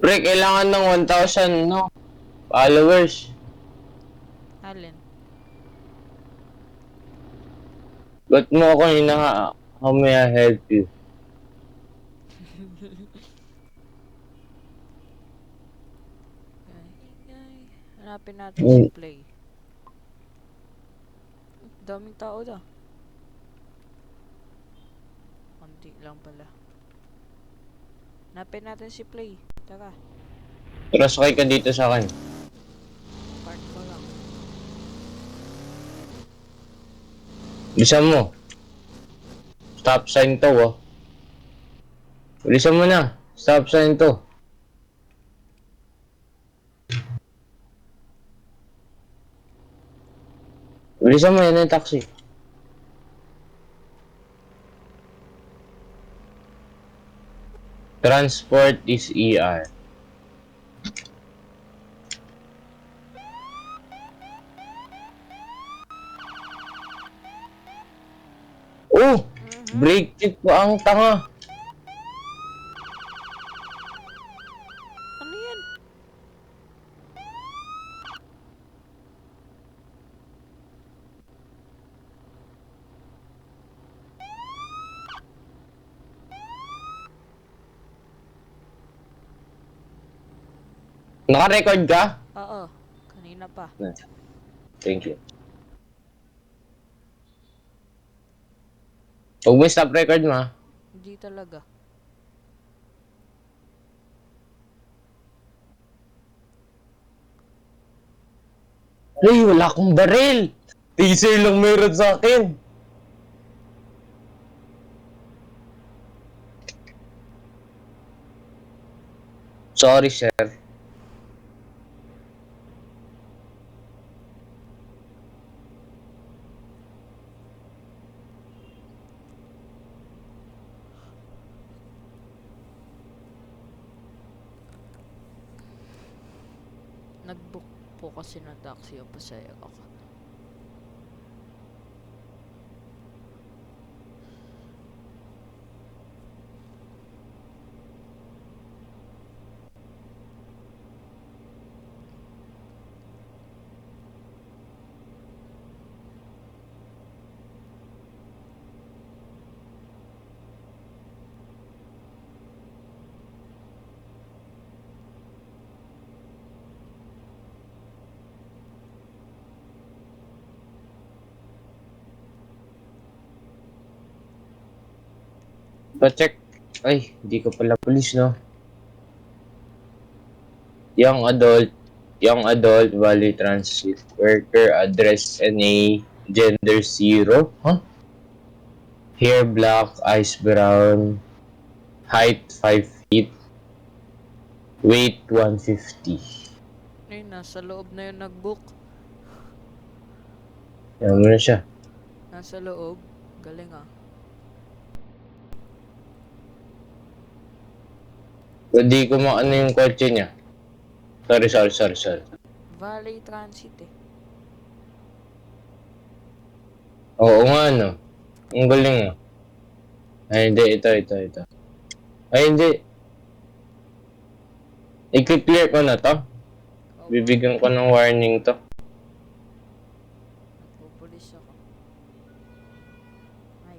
Pre, kailangan ng 1,000, no? Followers. Alin? Ba't mo ako how may I help you? Ay. Hanapin natin si Play. Daming tao da. Konti lang pala. Hanapin natin si Play. Tara. Trasakay ka dito sa akin. Park ko lang. Bilisan mo. Stop sign to, oh. Bilisan mo na. Stop sign to. Bilisan mo, yan yung taxi. Transport is ER. Oh! Brake check pa ang tanga. Ano yan? Naka-record ka? Oo. Kanina pa. Thank you. Huwag mo stop record mo, ha? Hindi talaga. Ay, wala akong baril. Taser lang meron sa akin. Sorry, sir. Nag-book po kasi ng taxi o pasaya ako. Pa-check. Ay, hindi ko pala police, no? Young adult, Valley Transit, worker, address, NA, gender 0, huh? Hair black, eyes brown, height 5 feet, weight 150. Ayun, nasa loob na yung nag-book. Yan mo na siya. Nasa loob. Galing ah. Hindi ko maano yung kotse niya. Sorry. Valley Transit eh. Oo nga, no? Ang galing, ah. Ay, hindi. Ito. Ay, hindi. I-clear ko na to. Oo, Bibigyan ko ng warning to. nagpupulis ako. Ay.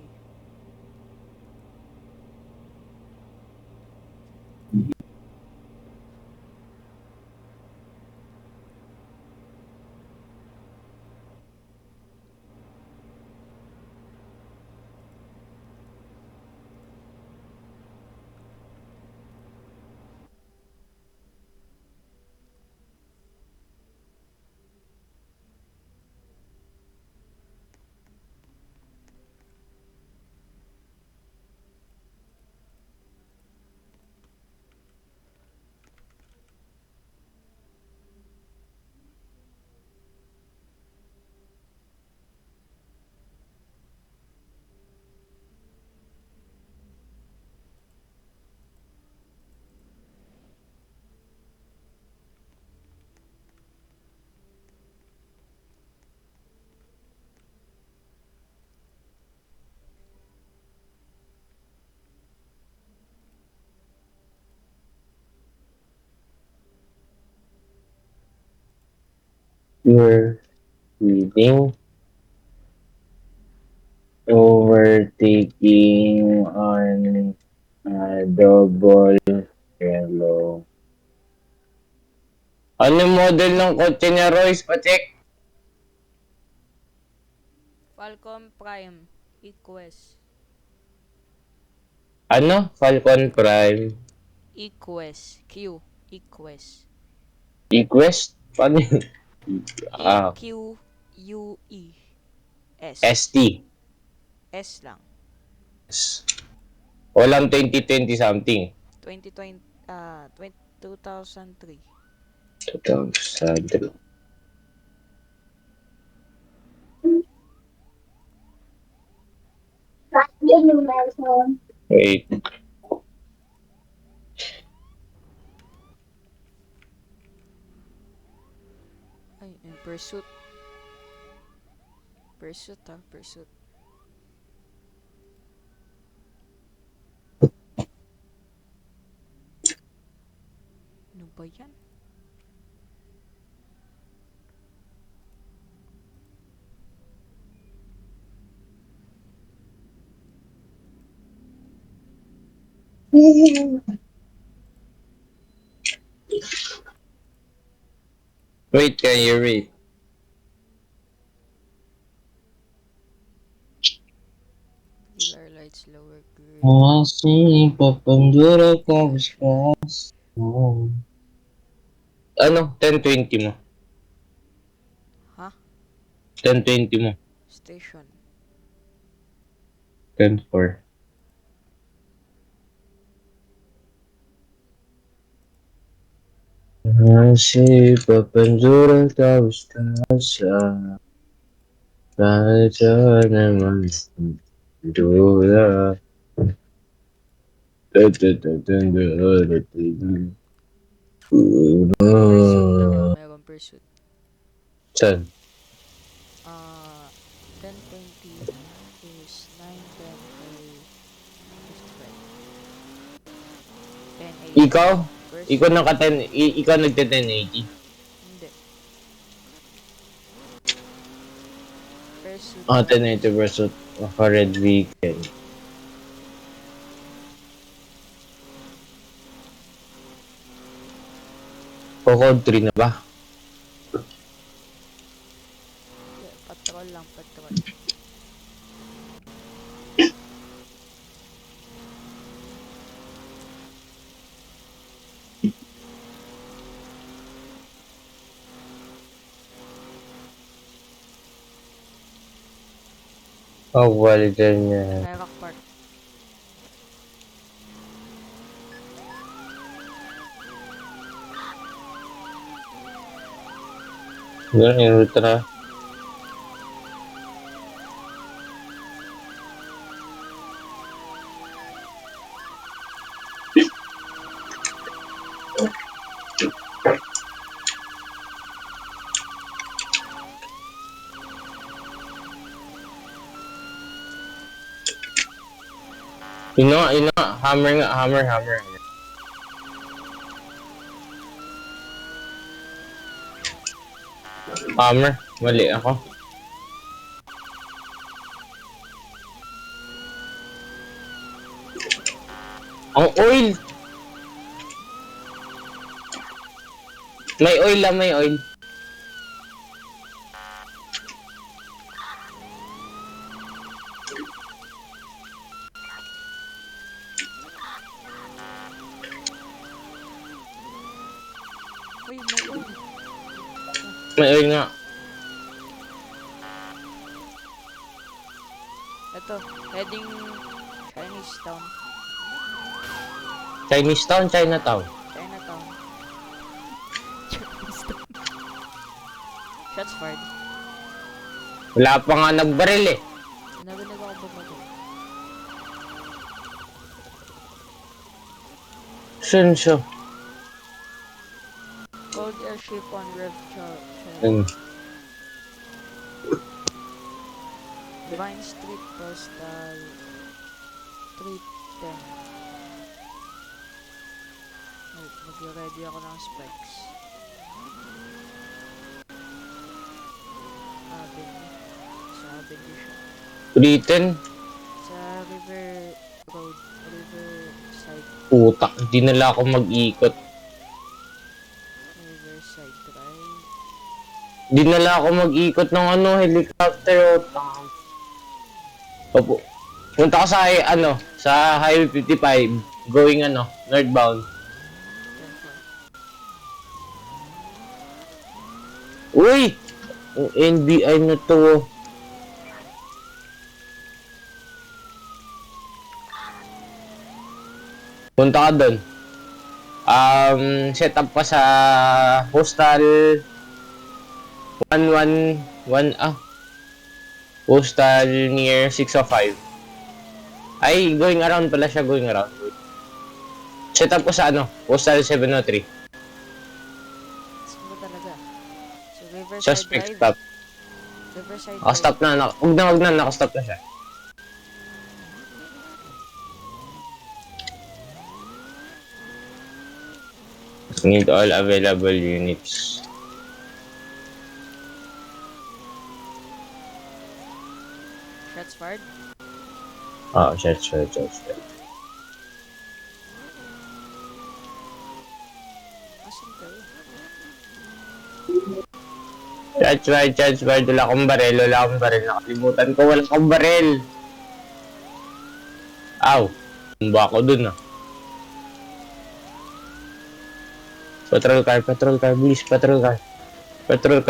You're leading, overtaking on a double yellow. Ano model ng kotse niya, Royce? Pacheck. Falcon Prime. Equest. Ano? Falcon Prime. Equest. Q. Equest. E-Quest? Paano yun? Ah, E-Q-U-E. S. ST. S lang. Walang 2020 something. 2020, 2003. 2000. Wait. Ay, Pursuit. Pursuit Pursuit. Ano ba yan? Wait, can you read? Pillar lights, lower grade. Masih papandura ka biskas. Ano? 1020 mo. Ha? 1020 mo. Station. 10-4. Masih papandura ka biskas. Baca naman dura. Pursuit na nga. Meron Pursuit. Saan? 1020 is 910 by 55. 1080. Ikaw? Pursuit. Ikaw ikaw nagte-1080. Hindi. Pursuit. 1080 versus Red Weekend. Code 3 na ba? Patrol lang, patrol. Balikan niya. Rock Park. Doon yung ultra. Yun nga. Hammer nga, hammer. Hammer. Mali ako. Ang oil! May oil lang, may oil. Uy, may oil. May oil nga. Ito, heading Chinese Town. Chinatown. Chinatown. Chinese Town. Shots fired. Wala pa nga nagbaril eh. Narinig ako bumago. Saan siya? Cold airship on Rev Ayun. Divine Street Postal 310. Wait, mag-ready ako ng specs. Avenue. Sa Avenue siya. 310? Sa River Road. Riverside. Putak, di nala ako mag-ikot. Riverside Drive. Di nala ako mag-ikot ng helicopter. Opo. Punta ko sa, sa Highway 55. Going, northbound. 10-4. Uy! Ang NBI na to. Punta ka doon. Set up pa sa postal 111 postal near 605. Ay, going around pala siya, going around. Set up ko sa postal 703. Saan ba talaga? So Riverside Suspect Drive. stop. Riverside Drive. Naka-stop na, wag na, naka-stop na siya. Need all available units. Shots fired. Shots. Asan kayo? Shots fired. Wala akong baril. Nakalimutan ko, wala akong baril. Aw, tumba ako dun Patrol car, bilis, patrol car.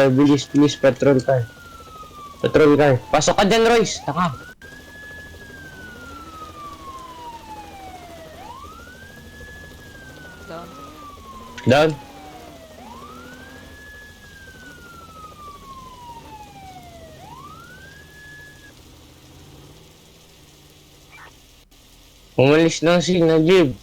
Bilis, patrol car. Pasok ka dyan, Royce. Taka. Down. Down. Umalis ng signal, Jib.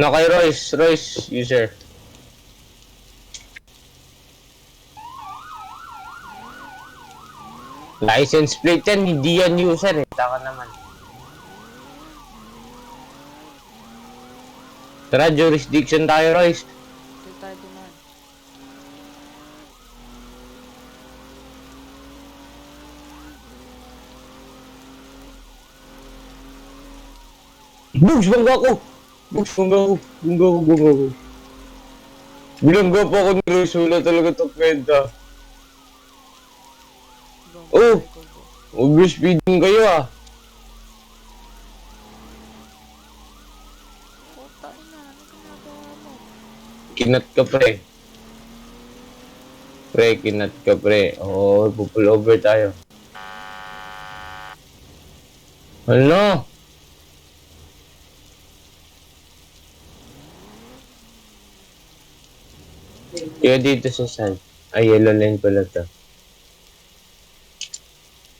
Na kay Royce, user. License plate yan, hindi yan user Taka naman. Tara, jurisdiction tayo, Royce. Dito tayo dumaan. Bugs, bangga ko! Bilangga pa ako ni Royce, wala talaga ito kwenta. Oh! Over-speeding kayo Puta ina, ano ginagawa mo? Kinat ka, pre. Kinat ka, pre. Oo, pull over tayo. Ano? Kaya dito sa side. Ay, yellow line pala to.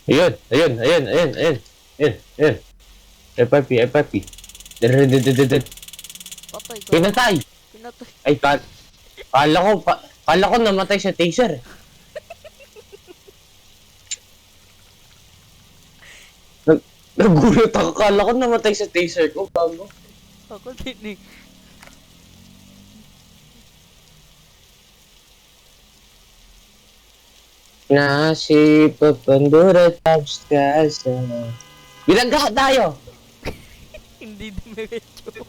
Ayun. FRP. Patay ka. Pinatay! Pinatay. Ay, kala ko namatay sa taser. Nagulat ako, kala ko namatay sa taser ko, bago. Ako din eh. Nasi papandura tabs kasa. Bilangga tayo! Hindi dumiretso.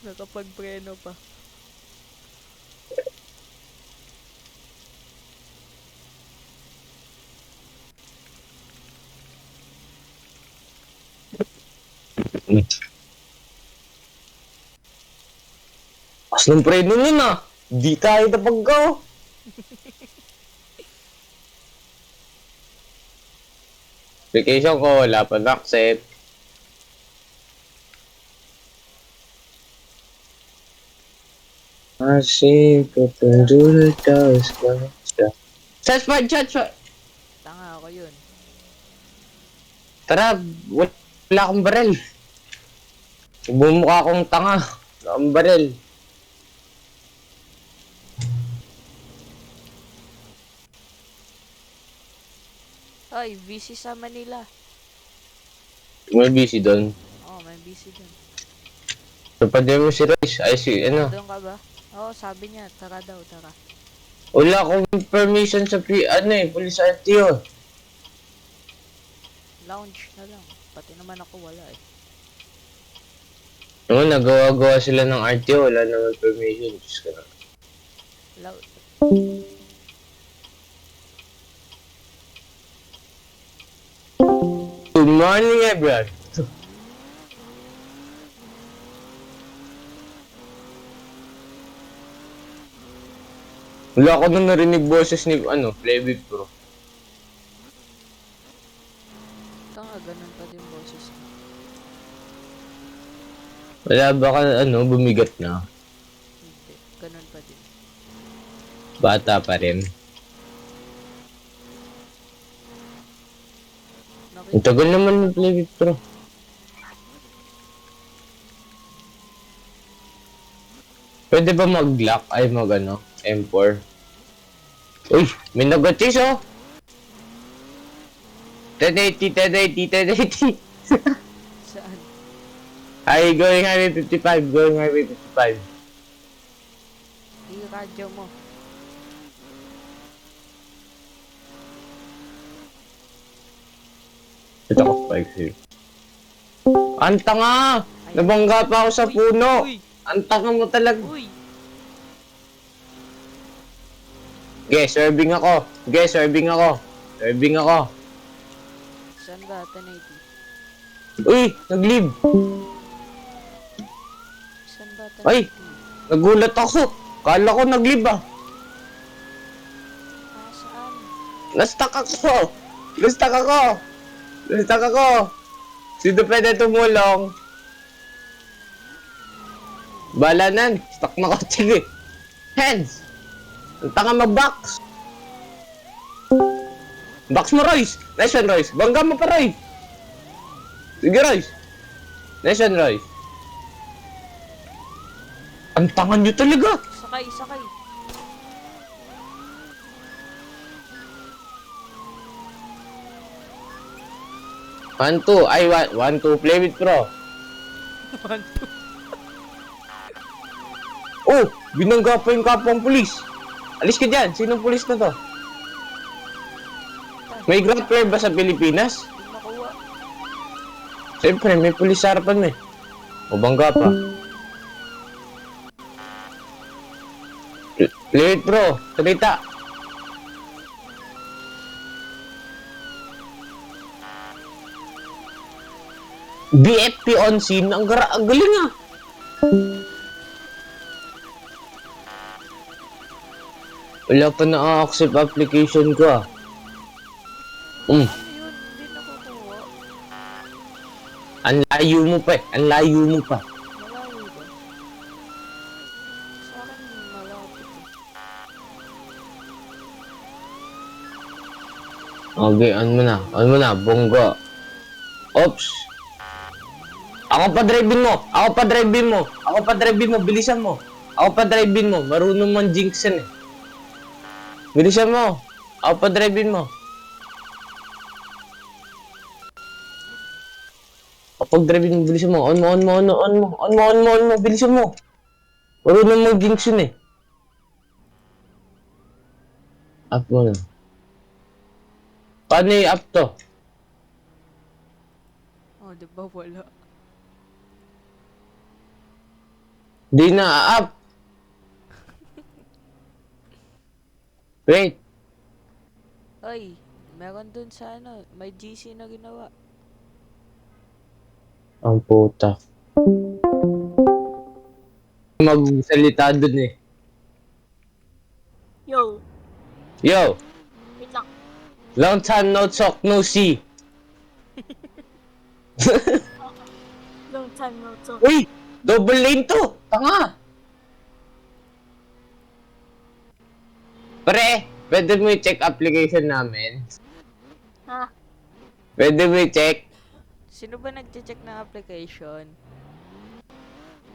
Nakapagpreno pa. As ng preno nun Di tayo napaggaw. Vacation ko, wala pa accept. Nasi papandura tabs kasa. Shots fired! Tanga ako yun. Tara, wala akong barel. Bumukha akong tanga. Wala akong barel. Ay, busy sa Manila. May busy doon. Oh, may busy dun. Napad mo si Royce. Ay, si ano. Doon ka ba? Oo, sabi niya, tara daw, tara. Wala akong permission sa police RTO. Lounge na lang. Pati naman ako wala eh. Oo, nagawa-gawa sila ng RTO. Wala naman permission. Diyos ka na. Lounge. Good morning, everyone. Wala ako nung narinig boses ni, Playboy Pro. Tanga, ganun pa din boses mo. Wala baka, bumigat na. Hindi, ganun pa din. Bata pa rin. Ang tagal naman ng Playboy Pro. Pwede ba mag-lock? Ay, M4. Uy, may nag-chase oh! 1080. Saan? Ay, going highway 55. I-radyo mo. Ito ko, 5 Ang tanga! Nabangga pa ako sa puno! Uy! Ang tanga mo talaga! Uy! Serving ako! Serving ako! Saan ba? 1080. Uy! Nag-leave! Saan ba? 1080? Ay! Nagulat ako! Kala ko nag-leave ah! Saan? Na-stuck ako! Sino pwede tumulong? Bala nan! Stuck na ko. Sige! Hands! Ang tanga mag-box! Box mo, Royce! Nice one, Royce! Bangga mo pa, Royce! Sige, Royce! Nice one, Royce! Ang tanga nyo talaga! Sakay! 1, 2. Ay, 1, 2. Play with Pro. 1, 2. Oh! Binangga pa yung kapwang pulis. Alis ka dyan. Sinong pulis na to? May grappler ba sa Pilipinas? Hindi makuha. Siyempre, may pulis sa harapan mo eh. O bangga pa. Play with Pro. Salita. BFP on scene. Ang galing ah. Wala pa na-accept application ko ah. Ano yun? Hindi nakukuha. Ang layo mo pa eh. Malayo ba? Sa akin, malapit eh. Okay, ano mo na, bongga. Oops. Ako pa driving mo, bilisan mo. Marunong man jinxan eh. Bilisan mo. Ako pa driving mo. Kapag driving mo, bilisan mo. On mo, bilisan mo. Marunong man jinxan eh. Up mo na. Paano i-up to? Oh, di ba wala? Di na up. Wait. Ay, meron dun sa may GC na ginawa. Ang puta. Magsalita dun eh. Yo, Yo! wait lang. Long time no talk, no see. Long time no talk. Uy! Double lane to! Tanga! Pre, pwede mo i-check application namin? Ha? Pwede mo i-check? Sino ba nagche-check ng application?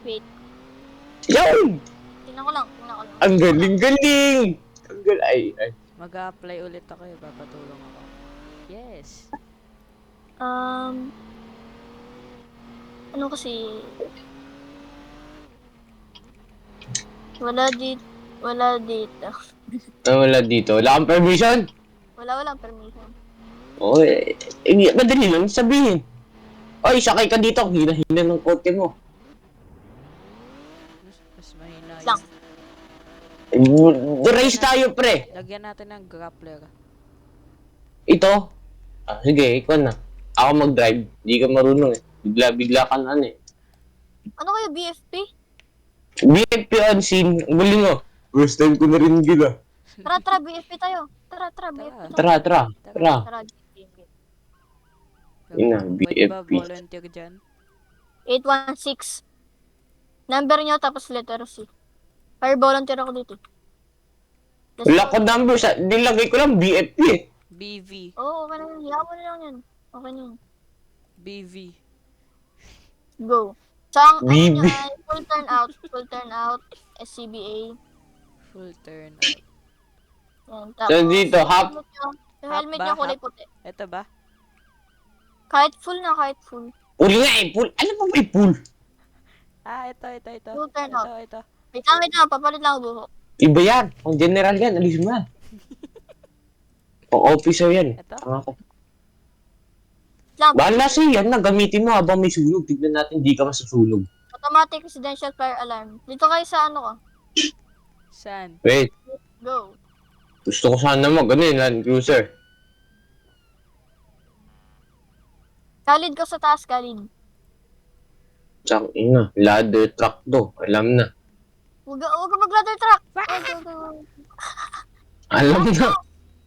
Wait. Yun! Tingnan ko lang. Ang galing-galing! Ang ay. Mag-a-apply ulit ako eh. Papatulong ako. Yes. Ano kasi... Wala dito. Wala dito. Wala kang permission? Walang permission. Oo, madali lang sabihin. Oy, sakay ka dito. Hina-hina ng kote mo. Mas mahina Lang. yun. Race tayo, pre. Lagyan natin ng grappler. Ito? Sige, ikaw na. Ako mag-drive. Hindi ka marunong eh. Bigla-bigla ka na ano eh. Ano kaya BFP? BFP on scene. Ang galing oh. First time ko na rin gila. Tara, BFP tayo. Tara, BFP tayo. Tara. Tara, game. Yun na, Pwede ba BFP. volunteer dyan? 816. Number nyo, tapos letter C. Fire volunteer ako dito. Let's Wala go. ko number sa... Nilagay ko lang BFP eh. BV. Oo, okay na yan. Hiyaw mo na lang yan. Okay na yan. BV. Go. So, ang ano BB. nyo ay full turn out, SCBA. Full turn out. Yan. So, dito, half- Yung helmet half nyo ba? kulay Half? puti. Ito ba? Kahit full na, kahit full. Pool nga eh, pool. Alam mo ba pool? Ah, ito. Full turn out. Ito. Wait lang, papalit lang ako buho. Iba yan. Ang general yan. Alis mo yan. Pang officer yan. Ito? Tanga ka. Lang, Bahala sa'yo yan na gamitin mo habang may sunog. Tignan natin di ka masusunog. automatic residential fire alarm. Dito kayo sa ano ko. Saan? Wait. Go. Gusto ko sana ano yun, Land Cruiser. Kalid ko sa taas, kalid. Tsaka ina, ladder truck to. Alam na. Huwag ka mag-ladder truck. Go. Alam na.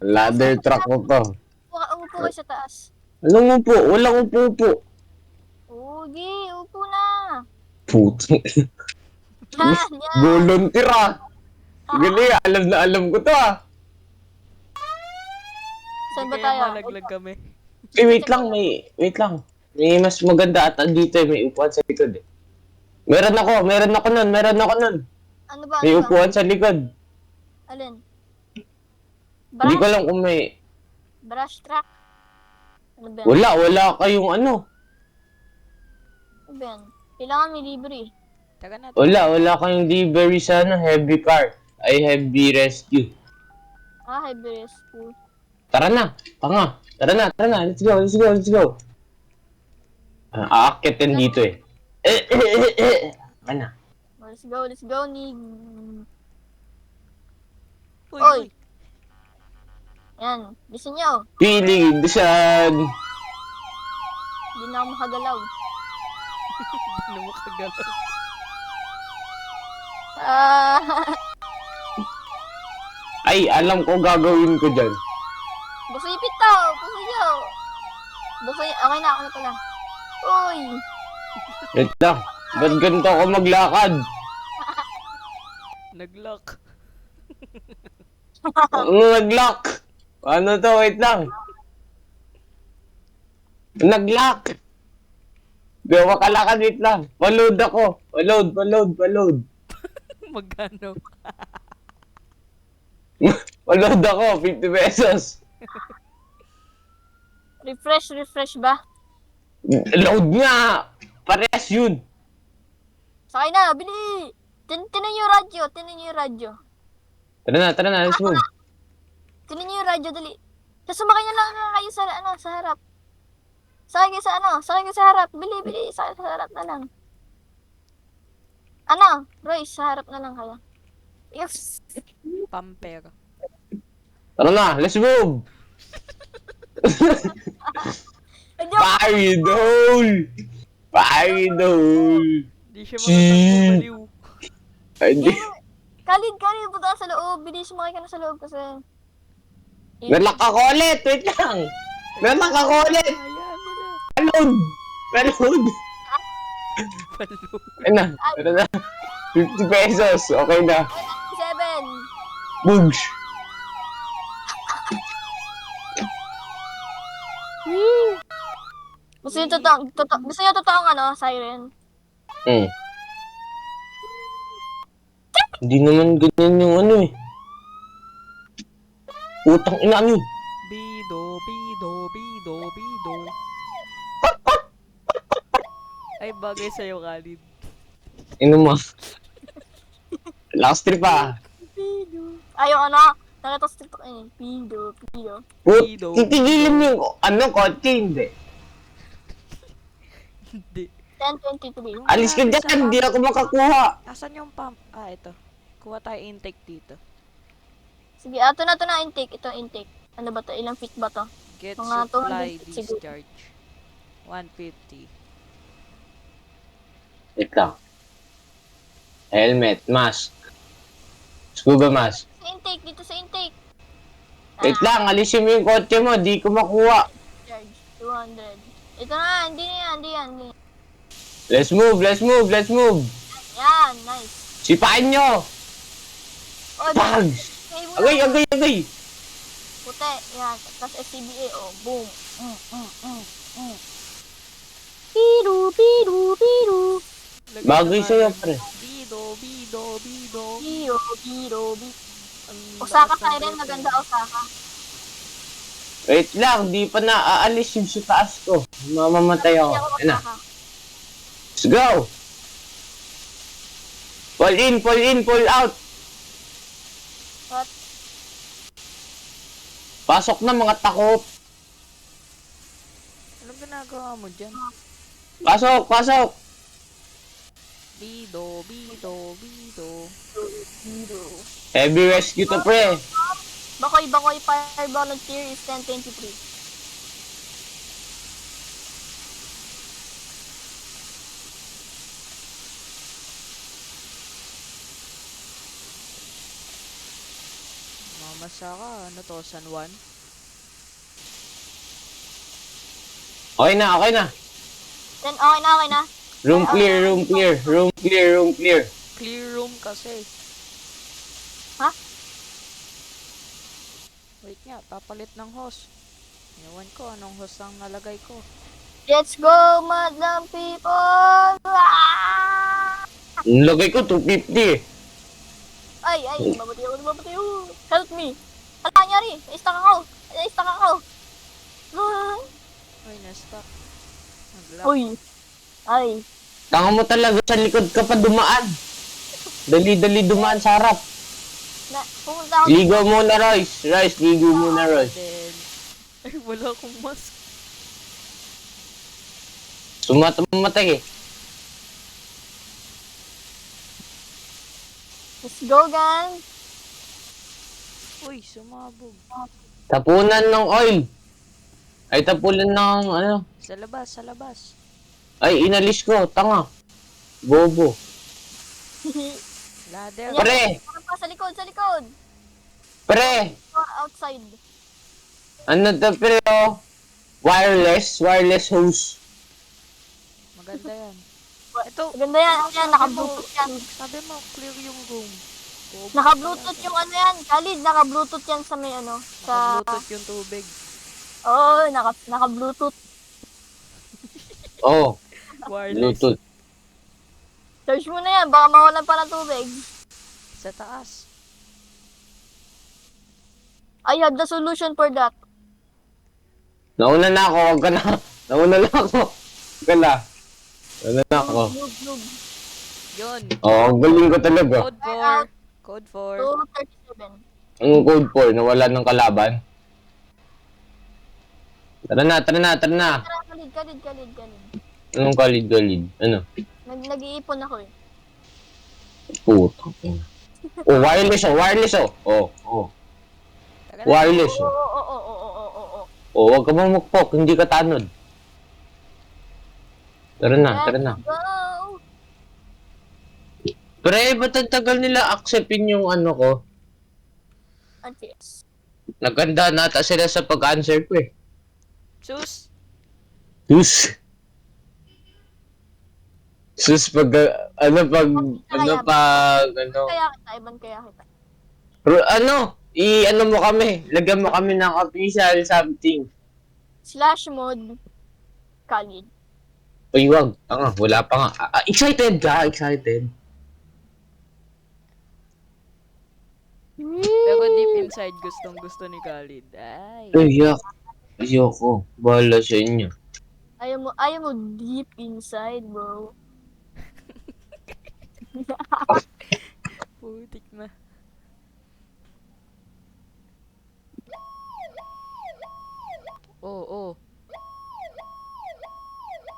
Ladder truck ko to. Upo kayo sa taas. Anong upo? Walang upo. Ugi, upo na. Puto. Yan. Volunteer ah. Galing, alam ko to ah. Saan ba Hindi tayo? kaya malaglag kami. Wait lang. May mas maganda ata dito eh. May upuan sa likod eh. Meron ako nun. Ano ba? May upuan sa likod. Alin? Hindi ko alam kung may... Brush truck? Ano ba yan? Wala kayong ano. Ano ba yan? Kailangan may libre. Taga na. Wala kayong delivery sa ano, heavy car. Ay, heavy rescue. Heavy rescue. Tara na, tanga. Tara na. Let's go. Aakitin dito eh. Ano? Let's go, ni... Uy, Oy. uy. Yan, listen nyo. Piling Dusan. Hindi na ako makagalaw. Ano mo kagalaw? Ay, alam ko gagawin ko dyan. Busipit to! Busoy nyo! Okay na, ako na pala. Uy! Wait lang. Ba't ganito ako maglakad? Nag-lock. Nag-lock. Ano to? Wait lang. Nag-lock. Di ako makalakad. Wait lang. Paload ako. Paload. Magkano? Paload ako. 50 pesos. Refresh ba? Load nga. Parehas yun. Sakay na, bili! Tinan nyo yung radyo. Tara na. Let's move. Tinan nyo yung radyo, dali. Tapos sumakay na lang kayo sa harap. Sakay kayo sa harap. Bili, sakay sa harap na lang. Royce, sa harap na lang kayo. Yes! Pamper. Tara na. Let's move. Paridol. Di siya makatakbo baliw. Ay, di. Kalid, punta ka sa loob. Bili, sumakay ka na sa loob kasi. Nalak ako ulit. Wait lang. Nalak ako ulit. Hayaan mo na. Paload. Baliw. Tara na. 50 pesos. Okay na. 7. Boogs. Gusto niyo totoong ano, siren? Hmm. Hindi naman ganyan yung ano eh. Utang ina nyo. Bido, bido, bido, bido. Ay, bagay sa'yo, Khalid. Ino mo. Last trip ah. Ay, yung ano, nakita sa TikTok eh. Pido. Pido. Titigilin mo yung ano, kotse, hindi. Hindi. 10:23. Alis ka dyan, hindi ako makakuha. Asan yung pump? Ah, ito. Kuha tayo intake dito. Sige, ito na intake. Ito intake. Ano ba to? Ilang feet ba to? Get Mga supply 200 siguro. discharge. 150. Wait lang. Helmet, mask. Scuba mask. Dito sa intake. Wait lang, alisin mo yung kotse mo, di ko makuha. Charge, 200. Ito na, hindi yan. Let's move. Yan, nice. Sipain nyo! Oh, Pag! okay, Agay! puti, yan. Tapos SCBA, oh, boom. Piru. Bagay sa'yo, pre. Bido, bido, bido. Biro. Ang Osaka lakas ng siren, bote. maganda Osaka. Wait lang, di pa na aalis yung sa taas ko. Mamamatay ako. Hindi ako Yan na. Osaka. Let's go! Pull in, pull out. What? Pasok na mga takop. Anong ginagawa mo dyan? Pasok! Bido, bido, bido. Biro. Heavy rescue to, pre. Bakoy, fire volunteer is 10:23. Mamasa ka. Ano to? San Juan? Okay na. Then, okay na. Room clear. Clear room kasi. Ha? Wait nga, papalit ng host. Ewan ko anong host ang nalagay ko. Let's go, madam people! Ah! Lagay ko 250 eh. Ay, mabati ako. Help me. Ano nangyari? Na-stuck ako. Ah! Ay, na-stuck. Nag-lock. Uy. Ay. Tanga mo talaga, sa likod ka pa dumaan. Dali dumaan sa harap. Pumunta ako. Ligo muna, Royce. Ligo muna, Royce. Then, ay, wala akong mask. Sumatay eh. Let's go, gang. Uy, sumabog. Tapunan ng oil. Ay, tapunan ng ano. Sa labas. Ay, inalis ko. Tanga. Bobo. Ladder. Pre! Parang pa sa likod. Pre! Outside. Ano to, pre? Oh? Wireless hose. Maganda yan. Ito. Maganda yan. Naka-bluetooth yan. Sabi mo, clear yung room. Bobo Naka-bluetooth talaga. yung ano yan. Khalid, naka-bluetooth yan sa may ano. Sa... Naka-bluetooth yung tubig. Oo, naka-bluetooth. Oh, Wireless. Bluetooth. Search mo na yan. Baka mawalan pa ng tubig. Sa taas. I have the solution for that. Nauna na ako. Huwag ka na. Nauna na ako. Huwag ka na. Nauna na ako. Noob. Yun. Oh, ang galing ko talaga. Code 4. Code 4. 2:37. Ang code 4, nawala ng kalaban. Tara na. Tara, Khalid. Anong kalid? Ano? Nag-iipon ako eh. Puto. Oh, wireless oh. Oh. Taga na. Wireless oh. Oo. Oh, huwag ka mamukpok, hindi ka tanod. Tara na. Go! Pre, ba't ang tagal nila acceptin yung ano ko? Yes. Naganda nata sila sa pag-answer ko eh. Sus. Sus, pag, ano. Iban kaya kita. Ano mo kami, lagyan mo kami ng official something. Slash mode. Khalid. Uy, wag. Wala pa nga. Excited ka? Excited? Pero deep inside, gustong gusto ni Khalid. Ay. Yak. Ayoko. Bahala sa inyo. Ayaw mo deep inside, bro. Putik na. Oh.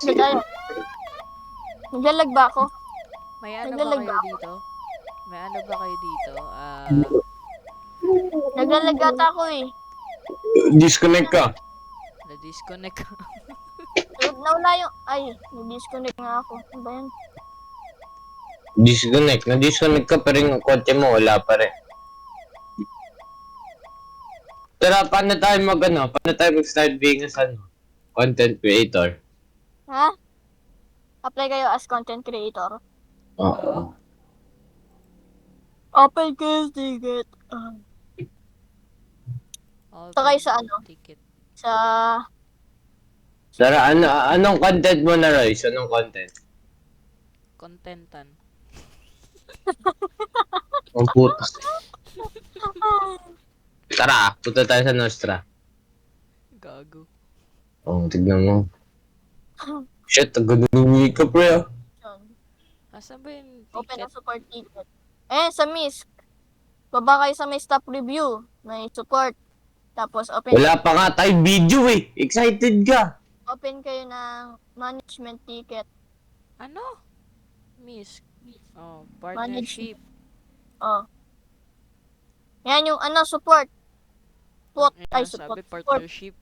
Nagaya. Naglalag ba ako? May ano ba Naglalag kayo ba? dito? May ano ba kayo dito? Naglalag ata ako eh. Disconnect ka. Na-disconnect ka. Nawala yung... Ay, nag-disconnect nga ako. Ano ba yan? Disconnect. Na-disconnect ka pa rin ang kotse mo. Wala pa rin. Tara, paano tayo Paano tayo mag-start being as content creator? Ha? Apply kayo as content creator. Oo. Open kayo ticket. Sakay sa ano? Ticket. Sa... Tara, anong content mo na, Royce? Anong content? Contentan. Ang puta. Tara, punta tayo sa Nostra. Gago. Tignan mo. Shit, ang ganda ng makeup, pre. Asan ba yung Open ticket? ang support ticket. Sa MISC. Baba kayo sa may stop review. May support. Tapos Wala pa nga tayo video eh. Excited ka. open kayo ng management ticket. Ano? Miss. Oh, partnership. Oh. Yan yung support. Ayan, Support. sabi partnership.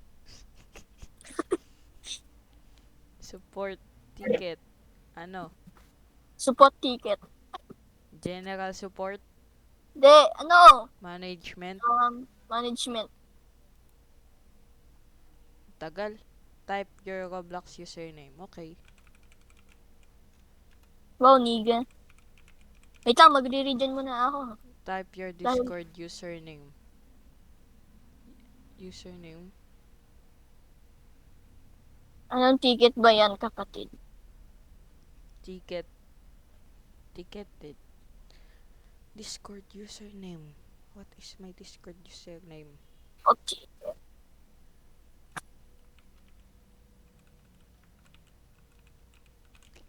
Support. Ticket. Ano? Support ticket. General support. Management. Management. Tagal. Type your Roblox username. Okay. Wow, niga. Wait lang, magre-region muna ako. Type your Discord username. Username. Anong ticket ba yan, kapatid? Ticket. Ticketed. Discord username. What is my Discord username? Okay.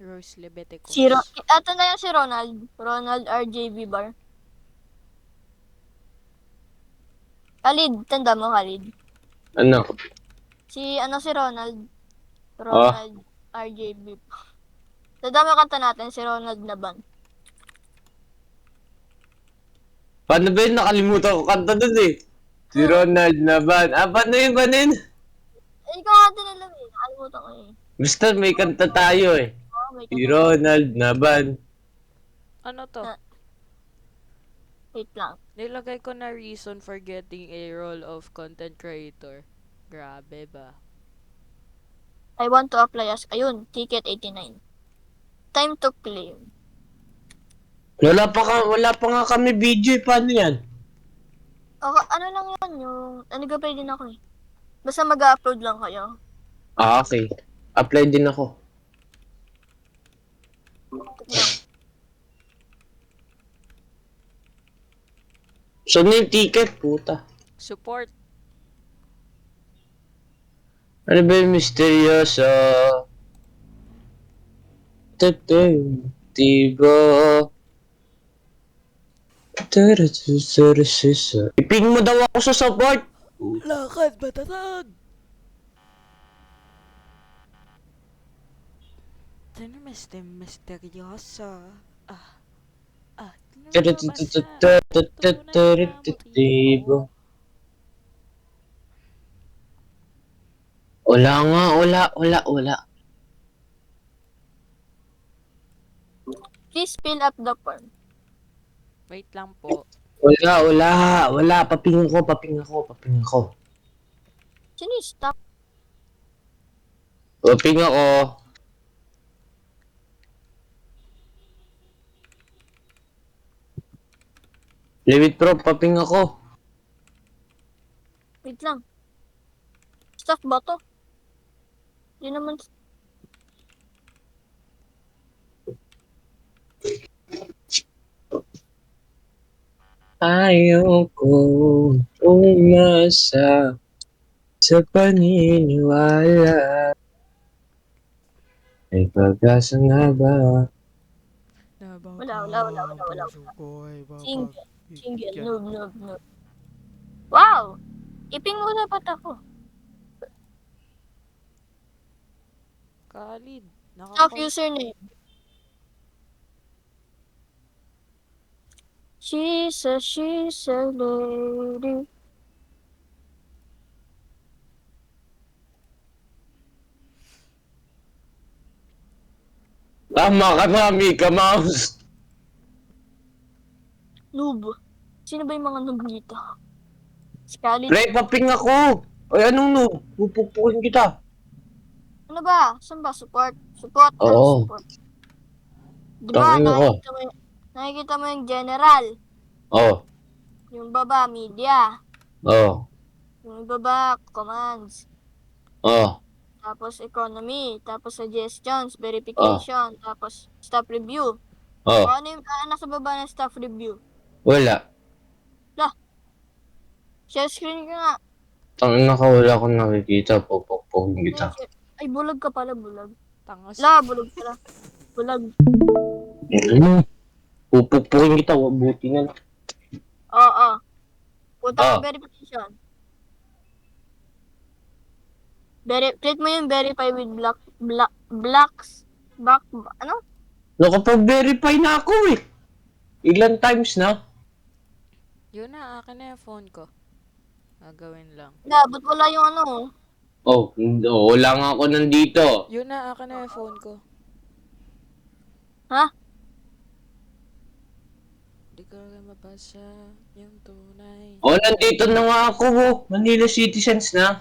Rose Lebeticos. Ato na yan si Ronald. Ronald RJB Bar. Khalid, tanda mo Khalid. Ano? Si Ronald. Ronald RJB. Tanda mo yung kanta natin, si Ronald Naban. Paano ba yun? Nakalimutan ko kanta dun eh. Si Ronald Naban. Paano yun? Ikaw nga din alam eh. Nakalimutan ko eh. Basta may kanta tayo eh. May Si Ronald Naban. Ano to? Wait lang. Nilagay ko na reason for getting a role of content creator. Grabe ba? I want to apply as, ayun, ticket 89. Time to claim. Wala pa nga kami video eh. Paano yan? Ano lang yan, nag-apply din ako eh. Basta mag-upload lang kayo. Okay. Apply din ako. Saan na yung ticket? Puta. Support. Ano ba yung misteryoso? Diba? Iping mo daw ako sa support! Lakad batatag! Misteryoso. Diba? Wala nga, wala. Please fill up the form. Wait lang po. Wala. Papingin ko. Sino yung stop? Paping ako. Lewit Pro, paping ako. Wait lang. Staff ba to? Hindi naman. Ayoko umasa sa paniniwala. May pag-asa nga ba? Na Wala, baka wala, wala, ang wala, wala. puso ko ay Single. Single. papagbigyan. Noob, noob, noob. Wow! Iping mo dapat ako. Khalid, Tough nakakal... username. She's a lady. Tama ka na, Mika Mouse. Noob. Sino ba yung mga noob dito? Scarlet. Pre, paping ako. Ay, anong no? Pupupukin kita. Ano ba? Saan ba? Support? Support tayo, Oo, support. Di ba, tangin ako. nakikita mo yung general. Oh, Yung baba, media. oh, Yung baba, commands. oh, Tapos economy. Tapos suggestions, oh, verification. Tapos staff review. O oh. ano yung nasa baba ng staff review? Wala. Lah, share screen ka nga. Tangin na ka, wala akong nakikita. Pupupukin kita. Ay, bulag ka pala, bulag. Tangas. La, bulag pala. Bulag. Ano? Pupupukin kita, buti na lang. Oo. Punta ka Oh, verification. Click mo yung verify with blocks. Ano? nakapag-verify na ako eh. Ilan times na? Yun na, akin na yung phone ko. Gagawin lang. Ba't wala yung ano? Oh, wala nga ako nandito. Yun na, akin na yung phone ko. Ha? Di ko lang mabasa yung tunay. Oh, nandito na nga ako. Oh. Manila citizens na.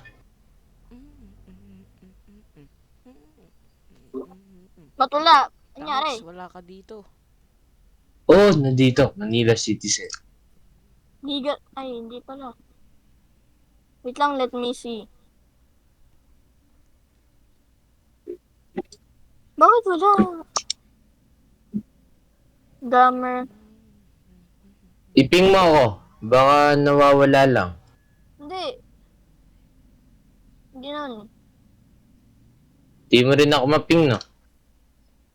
Ba't wala? Tangas, Anyari? wala ka dito. Oh, nandito. Manila citizen. Ay, hindi pala. Wait lang, let me see. Bakit wala? Gamer. Iping mo ako. Baka nawawala lang. Hindi. Hindi nun. Di mo rin ako maping, no?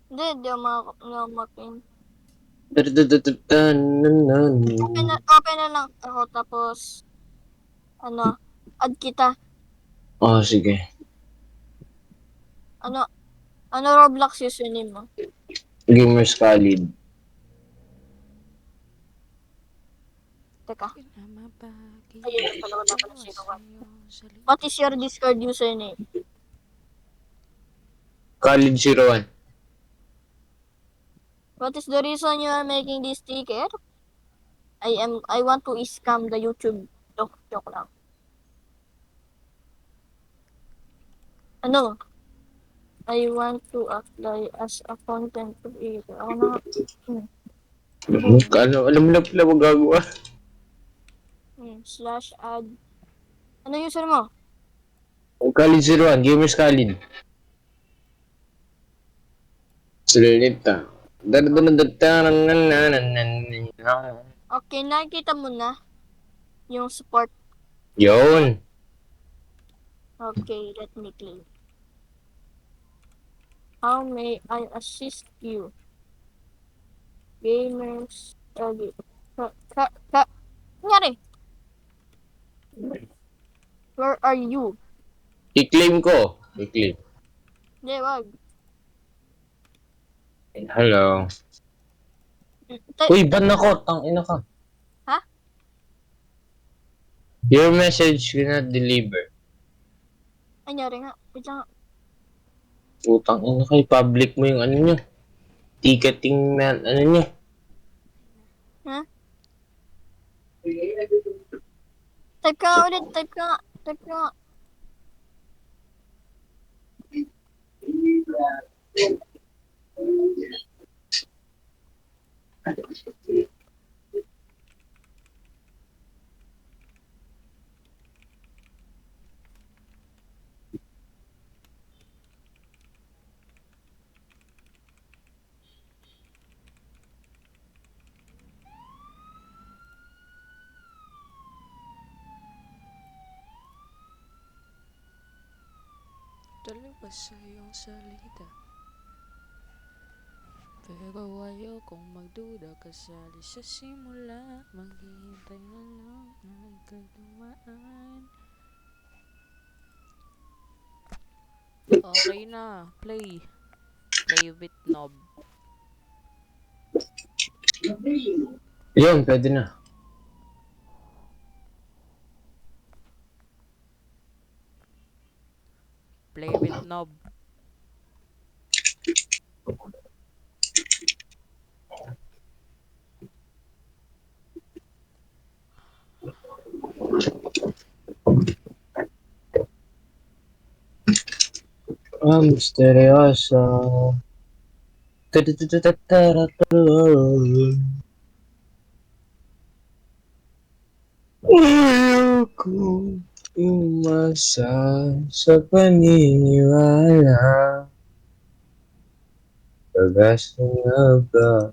Hindi ako mapin. Open Open na lang ako, tapos, add kita. Oh, sige. Ano Roblox username mo? Gamers Khalid. Teka. Pinamabagi Ayun, wala pala ko 01. sa'yo What is your Discord username? Khalid 01. What is the reason you are making this sticker? I want to scam the YouTube. Joke lang. Ano? I want to apply as a content creator. Ako na. Alam mo na pala magagawa. /add. Ano user mo? Khalid 01. Gamers Khalid. Salita. Okay, nakikita mo na yung support. Yun. Okay, let me click. How may I assist you? Gamers. Nangyari? Where are you? I-claim ko. I-claim. Hindi, wag. Hello. Uy, ban ako. Tangina ka. Ha? Your message cannot deliver. Ay, nangyari nga. Wait lang. Putang ina kay public mo yung ano nyo. Ticketing na ano nyo. Ha? Type ka nga ulit. Type ka nga. Type ka nga. Dalawa sa iyong salita. Pero ayokong magduda kasali sa simula. Maghihintay na lang ng kalumaan. Okay na, play. Play with knob. Yun, pwede na. Play with knob. Misteryoso. Ayoko umasa sa paniniwala. Pag-asa nga ba